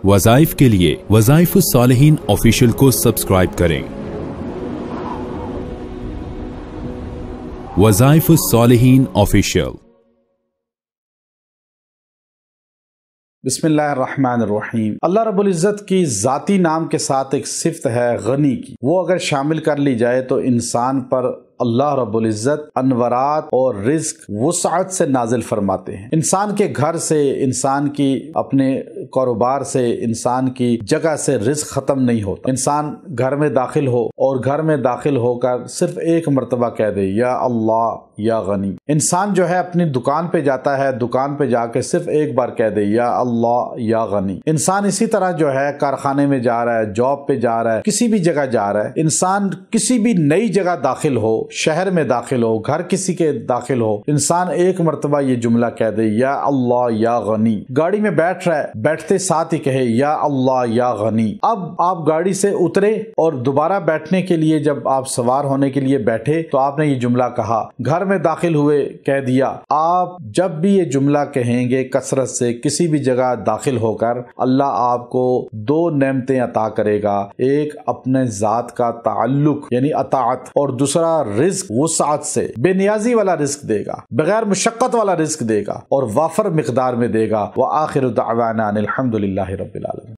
وظائف کے لیے وظائف الصالحین آفیشیل کو سبسکرائب کریں۔ وظائف الصالحین آفیشیل۔ بسم اللہ الرحمن الرحیم۔ اللہ رب العزت کی ذاتی نام کے ساتھ ایک صفت ہے غنی کی، وہ اگر شامل کر لی جائے تو انسان پر اللہ رب العزت انوارات اور رزق وسعت سے نازل فرماتے ہیں۔ انسان کے گھر سے، انسان کی اپنے کاروبار سے، انسان کی جگہ سے رزق ختم نہیں ہوتا۔ انسان گھر میں داخل ہو اور گھر میں داخل ہو کر صرف ایک مرتبہ کہہ دے یا اللہ یا غنی۔ انسان جو ہے اپنی دکان پہ جاتا ہے، دکان پہ جا کے صرف ایک بار کہہ دے یا اللہ یا غنی۔ انسان اسی طرح جو ہے کارخانے میں جا رہا ہے، جاب پہ جا رہا ہے، کسی بھی جگہ جا رہا ہے، انسان کسی بھی نئی جگہ داخل ہو، شہر میں داخل ہو، گھر کسی کے داخل ہو، انسان ایک مرتبہ یہ جملہ کہہ دے یا اللہ یا غنی۔ گاڑی میں بیٹھ رہا ہے، بیٹھتے ساتھ ہی کہے یا اللہ یا غنی۔ اب آپ گاڑی سے اترے اور دوبارہ بیٹھنے کے لیے جب آپ سوار ہونے کے لیے بیٹھے تو آپ نے یہ جملہ کہا، گھر میں داخل ہوئے کہہ دیا۔ آپ جب بھی یہ جملہ کہیں گے کثرت سے کسی بھی جگہ داخل ہو کر، اللہ آپ کو دو نعمتیں عطا کرے گا، ایک اپنے ذات کا تعلق یعنی اطاعت، اور دوسرا رزق وسعت سے بے نیازی والا رزق دے گا، بغیر مشقت والا رزق دے گا اور وافر مقدار میں دے گا۔ وآخر دعوانا ان الحمد للہ رب العالمین۔